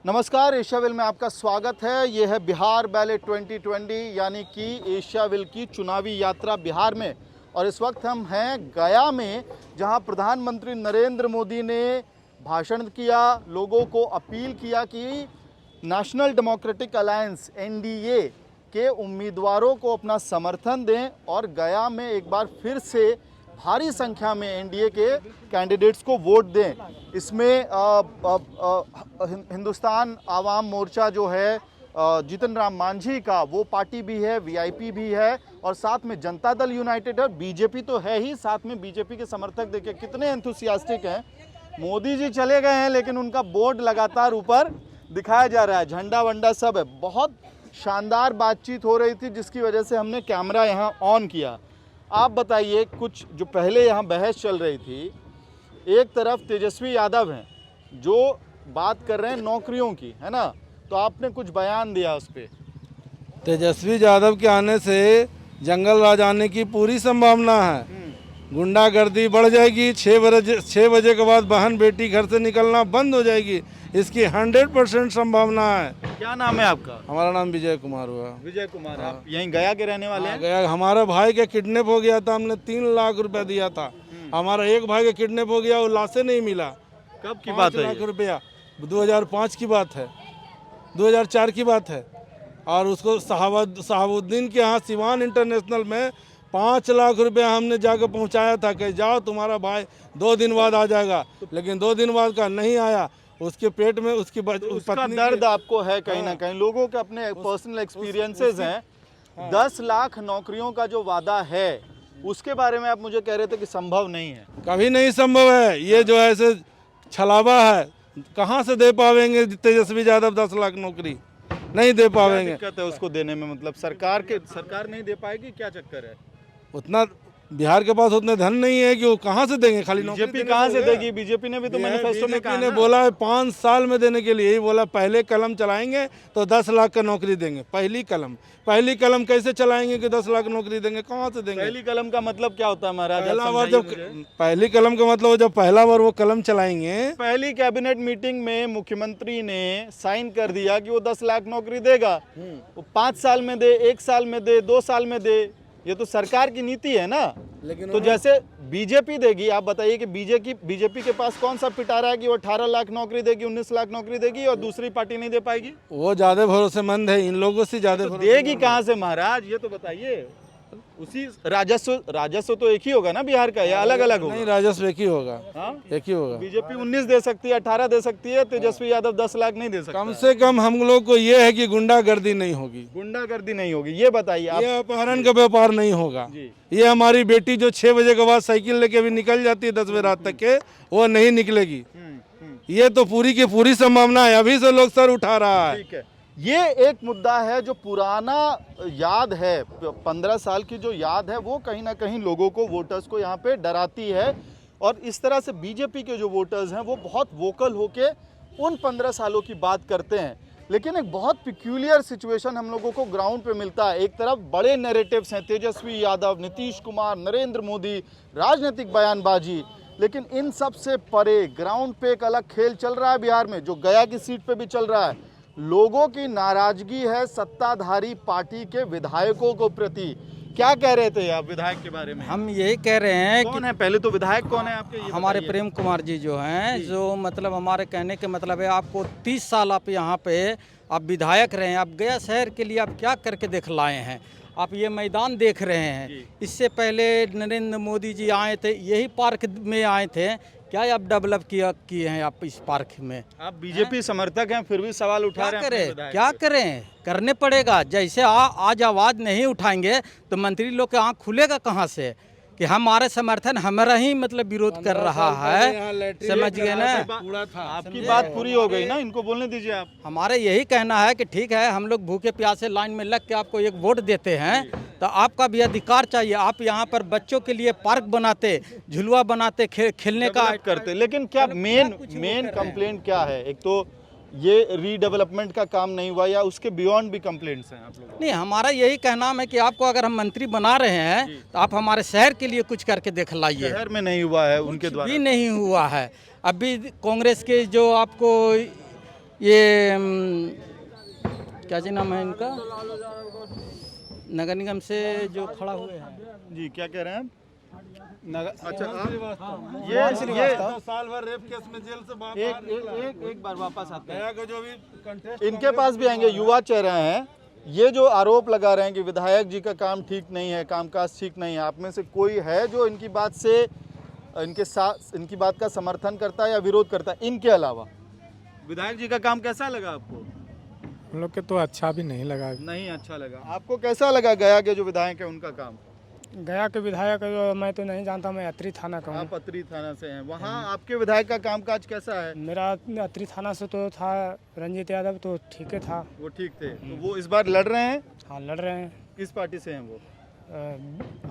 नमस्कार, एशियाविल में आपका स्वागत है। ये है बिहार बैलेट 2020 यानी कि एशियाविल की चुनावी यात्रा बिहार में। और इस वक्त हम हैं गया में, जहां प्रधानमंत्री नरेंद्र मोदी ने भाषण किया, लोगों को अपील किया कि नेशनल डेमोक्रेटिक अलायंस एनडीए के उम्मीदवारों को अपना समर्थन दें और गया में एक बार फिर से भारी संख्या में एनडीए के कैंडिडेट्स को वोट दें। इसमें हिंदुस्तान आवाम मोर्चा जो है जीतन राम मांझी का, वो पार्टी भी है, वीआईपी भी है और साथ में जनता दल यूनाइटेड है, बीजेपी तो है ही, साथ में बीजेपी के समर्थक देखिए कितने एंथुसियास्टिक हैं। मोदी जी चले गए हैं लेकिन उनका बोर्ड लगातार ऊपर दिखाया जा रहा है, झंडा वंडा सब है। बहुत शानदार बातचीत हो रही थी जिसकी वजह से हमने कैमरा यहाँ ऑन किया। आप बताइए, कुछ जो पहले यहाँ बहस चल रही थी, एक तरफ तेजस्वी यादव हैं जो बात कर रहे हैं नौकरियों की, है ना, तो आपने कुछ बयान दिया उस पर। तेजस्वी यादव के आने से जंगल राज आने की पूरी संभावना है। गुंडागर्दी बढ़ जाएगी। 6 बजे के बाद बहन बेटी घर से निकलना बंद हो जाएगी, इसकी 100% संभावना है। क्या नाम है आपका? हमारा नाम विजय कुमार हुआ। विजय कुमार। आप यहीं गया के रहने वाले हैं? गया। हमारे भाई का किडनैप हो गया था, हमने 3 लाख रुपया दिया था। हमारा एक भाई का किडनैप हो गया, वो लाशें नहीं मिला। कब की बात है? 5 लाख रुपया 2005 की बात है, 2004 की बात है। और उसको शहाबुद्दीन के यहाँ सिवान इंटरनेशनल में 5 लाख रुपया हमने जाकर पहुँचाया था कि जाओ तुम्हारा भाई 2 दिन बाद आ जाएगा, लेकिन 2 दिन बाद का नहीं आया। उसके पेट में उसकी उसका दर्द आपको है कहीं ना कहीं, लोगों के अपने पर्सनल एक्सपीरियंसेस हैं। 10 लाख नौकरियों का जो वादा है उसके बारे में आप मुझे कह रहे थे कि संभव नहीं है। कभी नहीं संभव है। ये जो ऐसे छलावा है, कहाँ से दे पावेंगे तेजस्वी यादव 10 लाख नौकरी? नहीं दे पावेंगे। क्या दिक्कत है उसको देने में? मतलब सरकार नहीं दे पाएगी, क्या चक्कर है? उतना बिहार के पास उतने धन नहीं है कि वो कहाँ से देंगे। खाली बीजेपी कहाँ से देगी? बीजेपी ने भी तो मैनिफेस्टो में कहा ने बोला है 5 साल में देने के लिए। यही बोला, पहले कलम चलाएंगे तो 10 लाख का नौकरी देंगे। पहली कलम कैसे चलाएंगे कि 10 लाख नौकरी देंगे? कहाँ से देंगे? पहली कलम का मतलब क्या होता है महाराज? पहला बार जब पहली कलम का मतलब जब पहला बार वो कलम चलाएंगे। पहली कैबिनेट मीटिंग में मुख्यमंत्री ने साइन कर दिया कि वो 10 लाख नौकरी देगा। वो 5 साल में दे, 1 साल में दे, 2 साल में दे, ये तो सरकार की नीति है ना। लेकिन तो जैसे बीजेपी देगी, आप बताइए कि बीजेपी के पास कौन सा पिटारा है कि वो 18 लाख नौकरी देगी, 19 लाख नौकरी देगी और दूसरी पार्टी नहीं दे पाएगी? वो ज्यादा भरोसेमंद है, इन लोगों से ज्यादा तो देगी कहाँ से महाराज, ये तो बताइए। उसी राजस्व तो एक ही होगा ना बिहार का, या अलग अलग होगा? नहीं, राजस्व एक ही होगा। एक ही होगा। बीजेपी 19 दे सकती है, 18 दे सकती है, तेजस्वी यादव 10 लाख नहीं दे सकता। कम से कम हम लोग को ये है कि गुंडागर्दी नहीं होगी। गुंडागर्दी नहीं होगी, ये बताइए आप। ये अपहरण का व्यापार नहीं होगा। ये हमारी बेटी जो 6 बजे के बाद साइकिल लेके भी निकल जाती है 10 बजे रात तक के, वो नहीं निकलेगी। ये तो पूरी की पूरी संभावना है। अभी से लोग सर उठा रहा है। ठीक है, ये एक मुद्दा है जो पुराना याद है, 15 साल की जो याद है, वो कहीं ना कहीं लोगों को, वोटर्स को यहाँ पे डराती है। और इस तरह से बीजेपी के जो वोटर्स हैं वो बहुत वोकल होके उन 15 सालों की बात करते हैं। लेकिन एक बहुत पिक्यूलियर सिचुएशन हम लोगों को ग्राउंड पे मिलता है। एक तरफ बड़े नैरेटिव्स हैं, तेजस्वी यादव, नीतीश कुमार, नरेंद्र मोदी, राजनीतिक बयानबाजी, लेकिन इन सब से परे ग्राउंड पे एक अलग खेल चल रहा है बिहार में, जो गया की सीट पे भी चल रहा है। लोगों की नाराजगी है सत्ताधारी पार्टी के विधायकों को प्रति। क्या कह रहे थे आप विधायक के बारे में? हम यही कह रहे हैं कौन है पहले तो विधायक कौन है आपके? हमारे प्रेम कुमार जी जो हैं, जो मतलब हमारे कहने के मतलब है, आपको 30 साल आप यहाँ पे आप विधायक रहे हैं, आप गया शहर के लिए आप क्या करके दिखलाए हैं? आप ये मैदान देख रहे हैं। इससे पहले नरेंद्र मोदी जी आए थे, यही पार्क में आए थे, क्या आप डेवलप किए हैं आप इस पार्क में? आप बीजेपी समर्थक हैं फिर भी सवाल उठा रहे हैं। क्या करें? करने पड़ेगा। जैसे आज आवाज़ नहीं उठाएंगे तो मंत्री लोग के आँख खुलेगा कहाँ से कि हमारे समर्थन हमारा ही मतलब विरोध कर रहा है। समझ गए ना? आपकी बात पूरी हो गई ना, इनको बोलने दीजिए आप। हमारे यही कहना है कि ठीक है, हम लोग भूखे प्यासे लाइन में लग के आपको एक वोट देते हैं, तो आपका भी अधिकार चाहिए। आप यहाँ पर बच्चों के लिए पार्क बनाते, झुलवा बनाते, खेलने का करते, लेकिन क्या मेन कंप्लेंट क्या है? एक तो ये रीडेवलपमेंट का काम नहीं हुआ, या उसके बियॉन्ड भी कंप्लेंट्स हैं आप लोगों? नहीं, हमारा यही कहना है कि आपको अगर हम मंत्री बना रहे हैं तो आप हमारे शहर के लिए कुछ करके दिखलाइए। शहर में नहीं हुआ है उनके द्वारा? भी नहीं हुआ है। अभी कांग्रेस के जो आपको ये क्या जी नाम है इनका, नगर निगम से जो खड़ा हुए हैं। जी क्या कह रहे हैं अच्छा ये साल भर रेप केस में जेल से बाहर एक बार वापस आते हैं, गया को जो भी कंटेस्ट इनके पास भी आएंगे। युवा चेह रहे हैं, ये जो आरोप लगा रहे हैं कि विधायक जी का काम ठीक नहीं है, कामकाज ठीक नहीं है, आप में से कोई है जो इनकी बात से इनके साथ इनकी बात का समर्थन करता है या विरोध करता है? इनके अलावा विधायक जी का काम कैसा लगा आपको? हम लोग के तो अच्छा भी नहीं लगा। नहीं अच्छा लगा। आपको कैसा लगा गया के जो विधायक है उनका काम? गया के विधायक मैं तो नहीं जानता, मैं अत्री थाना का हूँ। आप अत्री थाना से हैं, वहाँ आपके विधायक का कामकाज कैसा है? मेरा अत्री थाना से तो था रंजीत यादव, तो ठीक है था। वो ठीक थे, तो वो इस बार लड़ रहे हैं? हाँ लड़ रहे हैं। किस पार्टी से हैं वो?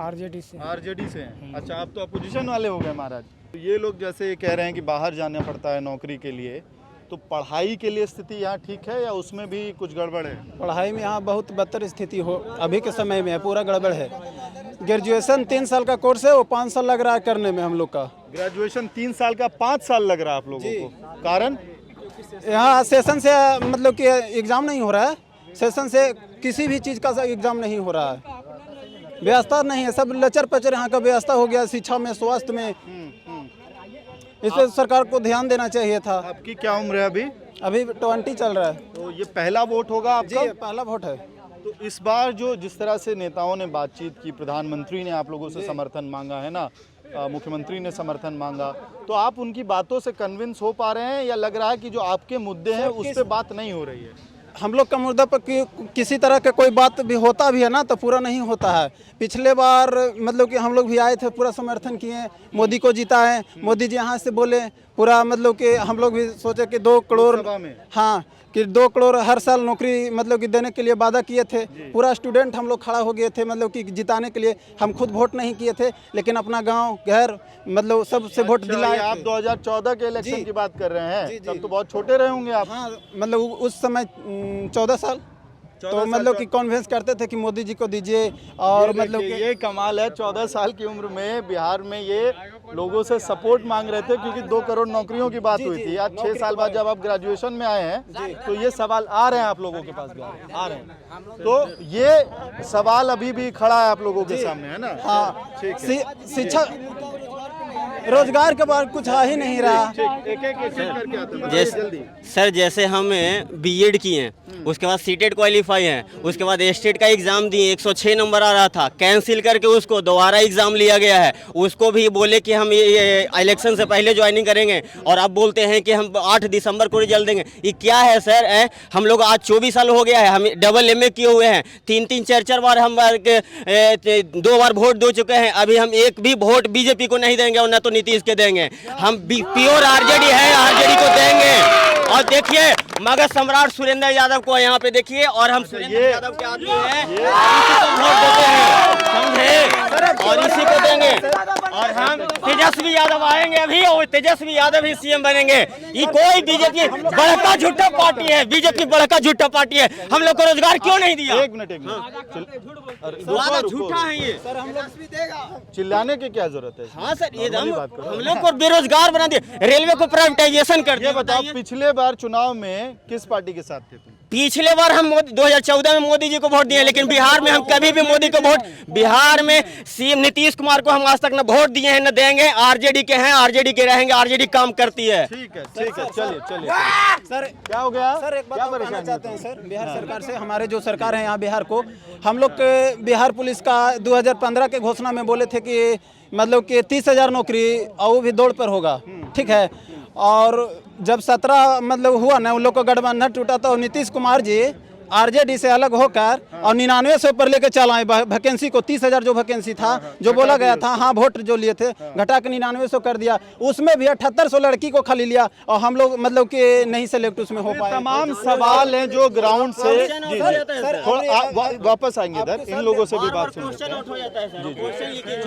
आरजेडी से। आरजेडी से हैं। अच्छा, आप तो अपोजिशन वाले हो गए महाराज। तो ये लोग जैसे कह रहे हैं कि बाहर जाना पड़ता है नौकरी के लिए, तो पढ़ाई के लिए स्थिति यहाँ ठीक है या उसमें भी कुछ गड़बड़ है? पढ़ाई में यहाँ बहुत बदतर स्थिति हो अभी के समय में है, पूरा गड़बड़ है। ग्रेजुएशन 3 साल का कोर्स है, वो 5 साल लग रहा है करने में हम लोग का। ग्रेजुएशन 3 साल का 5 साल लग रहा है आप लोगों को, कारण? यहाँ सेशन से मतलब कि एग्ज़ाम नहीं हो रहा है, सेशन से किसी भी चीज़ का एग्ज़ाम नहीं हो रहा है, व्यवस्था नहीं है, सब लचर पचर यहाँ का व्यवस्था हो गया, शिक्षा में, स्वास्थ्य में। इस पर सरकार को ध्यान देना चाहिए था। आपकी क्या उम्र है अभी? अभी 20 चल रहा है। तो ये पहला वोट होगा आपका? जी पहला वोट है। तो इस बार जो जिस तरह से नेताओं ने बातचीत की, प्रधानमंत्री ने आप लोगों से समर्थन मांगा है ना, मुख्यमंत्री ने समर्थन मांगा, तो आप उनकी बातों से कन्विंस हो पा रहे हैं या लग रहा है कि जो आपके मुद्दे हैं उस पर बात नहीं हो रही है? हम लोग का मुद्दा पर किसी तरह का कोई बात भी होता भी है ना तो पूरा नहीं होता है। पिछले बार मतलब कि हम लोग भी आए थे, पूरा समर्थन किए, मोदी को जिताए, मोदी जी यहाँ से बोले पूरा, मतलब कि हम लोग भी सोचे कि 2 करोड़, हाँ कि 2 करोड़ हर साल नौकरी मतलब कि देने के लिए वादा किए थे। पूरा स्टूडेंट हम लोग खड़ा हो गए थे, मतलब कि जिताने के लिए। हम खुद वोट नहीं किए थे, लेकिन अपना गांव घर मतलब सबसे वोट दिलाए। आप 2014 के इलेक्शन की बात कर रहे हैं? तब तो बहुत छोटे रहे होंगे आप। हाँ मतलब उस समय 14 साल तो मतलब कि कॉन्वेंस करते थे कि मोदी जी को दीजिए। और मतलब ये कमाल है, 14 साल की उम्र में बिहार में ये लोगों से सपोर्ट मांग रहे थे क्योंकि 2 करोड़ नौकरियों की बात हुई थी। आज 6 साल बाद जब आप ग्रेजुएशन में आए हैं तो ये सवाल आ रहे हैं आप लोगों के पास भी आ रहे हैं, तो ये सवाल अभी भी खड़ा है आप लोगों के सामने, है ना? हाँ ठीक है। शिक्षा रोजगार के बाद कुछ आ ही नहीं रहा। एक करके आते हैं जल्दी। सर जैसे हम बीएड किए हैं, उसके बाद सीटेट क्वालिफाई हैं, उसके बाद स्टेट का एग्ज़ाम दिए, 106 नंबर आ रहा था, कैंसिल करके उसको दोबारा एग्ज़ाम लिया गया है। उसको भी बोले कि हम ये इलेक्शन से पहले ज्वाइनिंग करेंगे और अब बोलते हैं कि हम 8 दिसंबर को रिजल्ट देंगे। ये क्या है सर? हम लोग आज 24 साल हो गया है, हम डबल MA किए हुए हैं, 3-3, 4-4 बार हम 2 बार वोट दे चुके हैं। अभी हम एक भी वोट बीजेपी को नहीं देंगे और न तो नीतीश के देंगे। हम प्योर आरजेडी है, आरजेडी को देंगे। और देखिए मगध सम्राट सुरेंद्र यादव को यहाँ पे देखिए, और हम सुरेंद्र यादव के आदमी हैं, इसी को वोट देते हैं, समझे? और इसी को देंगे। और हम तेजस्वी यादव आएंगे अभी, और तेजस्वी यादव ही CM बनेंगे। ये कोई बीजेपी बड़का झूठा पार्टी है, बीजेपी बड़का झूठा पार्टी है। हम लोग को रोजगार क्यों नहीं दिया? एक मिनट झूठा है ये सर। हम लोग चिल्लाने की क्या जरूरत है? हाँ सर, ये हम लोग को बेरोजगार बना दिया, रेलवे को प्राइवेटाइजेशन कर दिया। ये बताओ, पिछले बार चुनाव में किस पार्टी के साथ थे तुम? पिछले बार हम 2014 में मोदी जी को वोट दिए, लेकिन बिहार में हम कभी भी मोदी को वोट, बिहार में CM नीतीश कुमार को हम आज तक न वोट दिए हैं न देंगे। आरजेडी के हैं, आरजेडी के रहेंगे, आरजेडी काम करती है। ठीक है, चलिए सर क्या हो गया? सर एक बात कहना चाहते हैं सर, बिहार सरकार से, हमारे जो सरकार है यहाँ बिहार को, हम लोग के बिहार पुलिस का 2015 के घोषणा में बोले थे कि मतलब कि 30,000 नौकरी, और वो भी दौड़ पर होगा, ठीक है। और जब 17 मतलब हुआ ना, उन लोग को गठबंधन टूटा तो नीतीश कुमार जी आरजेडी से अलग होकर और 99 से ऊपर लेकर चल आए वैकेंसी को। 30,000 जो वैकेंसी था, जो बोला गया था, हाँ वोट जो लिए थे, घटा के 99 कर दिया। उसमें भी 7800 लड़की को खाली लिया, और हम लोग मतलब कि नहीं सेलेक्ट उसमें हो पाए। तमाम सवाल हैं जो ग्राउंड से वापस आएंगे इधर, इन लोगों से भी बात सुनिए।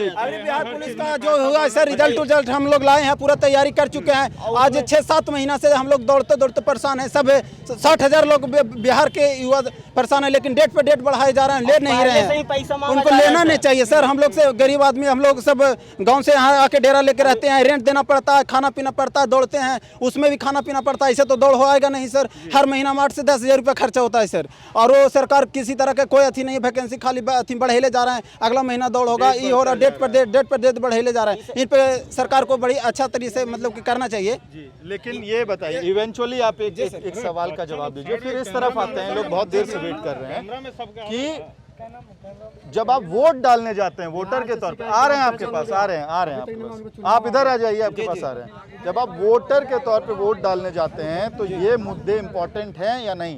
अभी बिहार पुलिस का जो हुआ सर, रिजल्ट हम लोग लाए हैं, पूरा तैयारी कर चुके हैं। आज 6-7 महीना से हम लोग दौड़ते दौड़ते परेशान हैं। सब 60,000 लोग बिहार के युवा परेशान है, लेकिन डेट पे डेट बढ़ाए जा रहे हैं, ले नहीं रहे से ही हैं। पैसा मांगा उनको जा रहा लेना है नहीं चाहिए सर। हम लोग से गरीब आदमी, हम लोग सब गांव से यहाँ आके डेरा लेके रहते हैं, रेंट देना पड़ता है, खाना पीना पड़ता है, दौड़ते हैं, उसमें भी खाना पीना पड़ता है। ऐसे तो दौड़ होएगा नहीं सर। हर महीना 8 से 10 हज़ार रुपये खर्चा होता है सर। और वो सरकार किसी तरह का कोई अथी नहीं है, वैकेंसी खाली अथी बढ़ेले जा रहे हैं। अगला महीना दौड़ होगा, ये हो रहा, डेट पर डेट बढ़ेले जा रहे हैं। इन पे सरकार को बड़ी अच्छा तरीके से मतलब कि करना चाहिए। जी, लेकिन ये बताइए, इवेंचुअली आप एक सवाल का जवाब दीजिए, फिर इस तरफ आते हैं। लोग बहुत देर से वेट कर रहे हैं कि जब आप वोट डालने जाते हैं वोटर के तौर पर, आ रहे हैं आपके पास, आ रहे हैं आपके पास, आप इधर आ जाइए, आपके पास आ रहे हैं। जब आप वोटर के तौर पे वोट डालने जाते हैं तो ये मुद्दे इंपॉर्टेंट हैं या नहीं?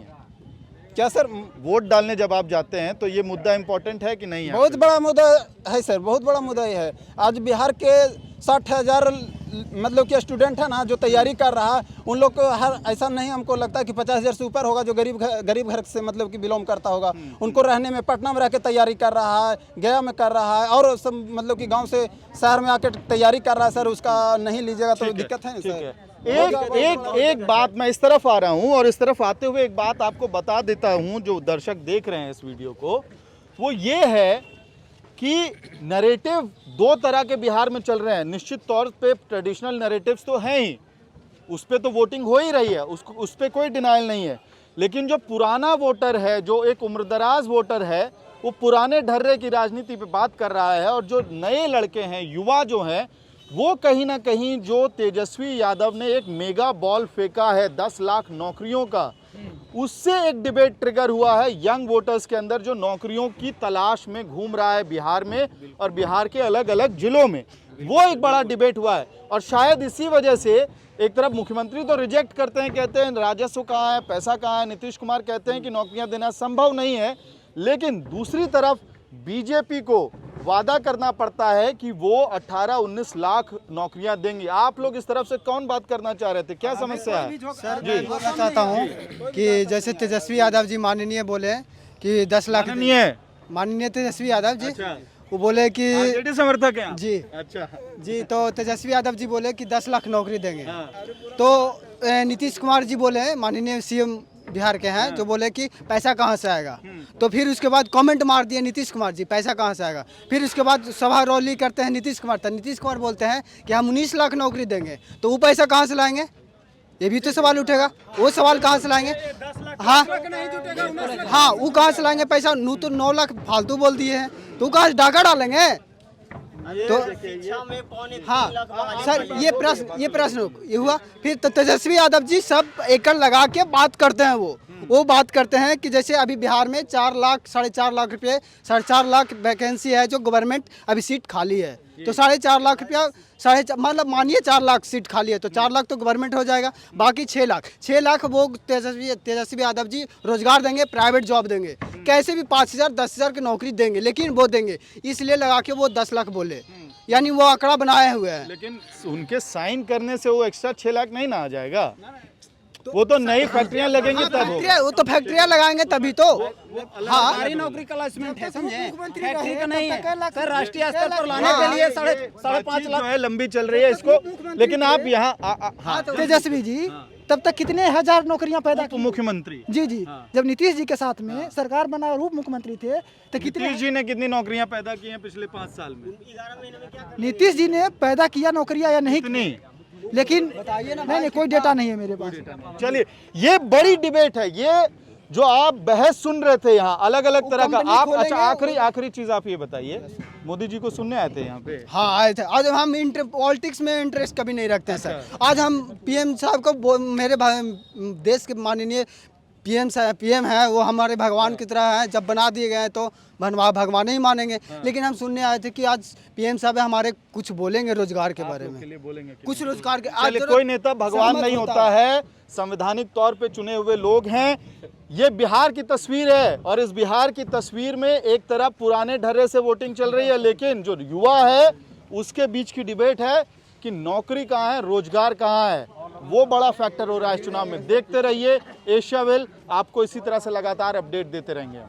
क्या सर? वोट डालने जब आप जाते हैं तो ये मुद्दा इंपॉर्टेंट है कि नहीं है? बहुत बड़ा मुद्दा है सर, बहुत बड़ा मुद्दा ये है। आज बिहार के 60,000 मतलब कि स्टूडेंट है ना जो तैयारी कर रहा है, उन लोग को हर ऐसा नहीं हमको लगता है कि 50,000 से ऊपर होगा जो गरीब घर से मतलब कि बिलोंग करता होगा। उनको रहने में पटना में रह के तैयारी कर रहा है, गया में कर रहा है, और सब मतलब कि गांव से शहर में आके तैयारी कर रहा है सर। उसका नहीं लीजिएगा तो दिक्कत है ना सर। एक बात मैं इस तरफ आ रहा हूं, और इस तरफ आते हुए एक बात आपको बता देता हूं जो दर्शक देख रहे हैं इस वीडियो को, वो ये है कि नैरेटिव दो तरह के बिहार में चल रहे हैं। निश्चित तौर पे ट्रेडिशनल नैरेटिव्स तो हैं ही, उस पे तो वोटिंग हो ही रही है, उस पे कोई डिनाइल नहीं है। लेकिन जो पुराना वोटर है, जो एक उम्रदराज वोटर है, वो पुराने ढर्रे की राजनीति पे बात कर रहा है। और जो नए लड़के हैं, युवा जो हैं, वो कहीं ना कहीं जो तेजस्वी यादव ने एक मेगा बॉल फेंका है 10 लाख नौकरियों का, उससे एक डिबेट ट्रिगर हुआ है यंग वोटर्स के अंदर, जो नौकरियों की तलाश में घूम रहा है बिहार में और बिहार के अलग अलग जिलों में। वो एक बड़ा डिबेट हुआ है। और शायद इसी वजह से एक तरफ मुख्यमंत्री तो रिजेक्ट करते हैं, कहते हैं राजस्व कहाँ है, पैसा कहाँ है। नीतीश कुमार कहते हैं कि नौकरियां देना संभव नहीं है। लेकिन दूसरी तरफ बीजेपी को वादा करना पड़ता है कि वो 18-19 लाख नौकरियां देंगी। आप लोग इस तरफ से कौन बात करना चाह रहे थे, क्या समस्या है? सर मैं बोलना चाहता हूँ कि जैसे तेजस्वी यादव जी माननीय बोले कि 10 लाख माननीय तेजस्वी यादव जी, वो बोले कि आरजेडी समर्थक हैं जी। अच्छा जी, तो तेजस्वी यादव जी बोले कि 10 लाख नौकरी देंगे। तो नीतीश कुमार जी बोले, माननीय सीएम बिहार के हैं, जो बोले कि पैसा कहाँ से आएगा। तो फिर उसके बाद कमेंट मार दिए नीतीश कुमार जी, पैसा कहाँ से आएगा। फिर उसके बाद सभा रैली करते हैं नीतीश कुमार, तो नीतीश कुमार बोलते हैं कि हम 19 लाख नौकरी देंगे। तो वो पैसा कहाँ से लाएंगे, ये भी तो सवाल उठेगा। वो सवाल कहाँ से लाएंगे? हाँ, वो कहाँ से लाएंगे पैसा? तो 9 लाख फालतू बोल दिए हैं, तो कहाँ से डाका डालेंगे? तो हाँ सर, ये प्रश्न ये हुआ। फिर तो तेजस्वी यादव जी सब एकड़ लगा के बात करते हैं। वो बात करते हैं कि जैसे अभी बिहार में 4 लाख 4.5 लाख रुपये, 4.5 लाख वैकेंसी है जो गवर्नमेंट अभी सीट खाली है। तो 4.5 लाख रुपया, मतलब मानिए 4 लाख सीट खाली है, तो 4 लाख तो गवर्नमेंट हो जाएगा। बाकी 6 लाख वो तेजस्वी यादव जी रोजगार देंगे, प्राइवेट जॉब देंगे, कैसे भी 5,000 10,000 की नौकरी देंगे। लेकिन वो देंगे इसलिए लगा के वो 10 लाख बोले, यानी वो आंकड़ा बनाए हुए हैं। लेकिन उनके साइन करने से वो एक्स्ट्रा 6 लाख नहीं ना आ जाएगा। वो तो नई फैक्ट्रियां लगेंगी तब होगा। वो तो फैक्ट्रियां लगाएंगे तभी तो। हाँ, सारी नौकरी का लाइसेंस है, समझे? फैक्ट्री का नहीं है सर। राष्ट्रीय स्तर पर लाने के लिए 5.5 लाख है, लंबी चल रही है इसको। लेकिन आप यहाँ तेजस्वी जी तब तक कितने हजार नौकरियां पैदा उप मुख्यमंत्री जी जब नीतीश जी के साथ में सरकार बना और उप मुख्यमंत्री थे तो कितने नीतीश जी ने कितनी नौकरियां पैदा की हैं पिछले 5 साल में? नीतीश जी ने पैदा किया नौकरियां या नहीं? कितनी? लेकिन नहीं, कोई डेटा नहीं है मेरे पास। चलिए, ये बड़ी डिबेट है। ये जो आप बहस सुन रहे थे यहाँ अलग अलग तरह का, आप अच्छा आखिरी चीज आप ये बताइए, मोदी जी को सुनने आए थे यहाँ पे? हाँ आए थे। आज हम पॉलिटिक्स में इंटरेस्ट कभी नहीं रखते हैं सर। आज हम पीएम साहब को, मेरे देश के माननीय पीएम है, वो हमारे भगवान की तरह है। जब बना दिए गए तो भगवान ही मानेंगे। लेकिन हम सुनने आए थे कि आज पीएम साहब हमारे कुछ बोलेंगे रोजगार के बारे में, कुछ रोजगार के। आज कोई नेता भगवान नहीं होता है, संवैधानिक तौर पे चुने हुए लोग हैं। ये बिहार की तस्वीर है और इस बिहार की तस्वीर में एक तरफ पुराने ढर्रे से वोटिंग चल रही है, लेकिन जो युवा है उसके बीच की डिबेट है कि नौकरी कहाँ है, रोजगार कहाँ है। वो बड़ा फैक्टर हो रहा है इस चुनाव में। देखते रहिए एशियाविल, आपको इसी तरह से लगातार अपडेट देते रहेंगे।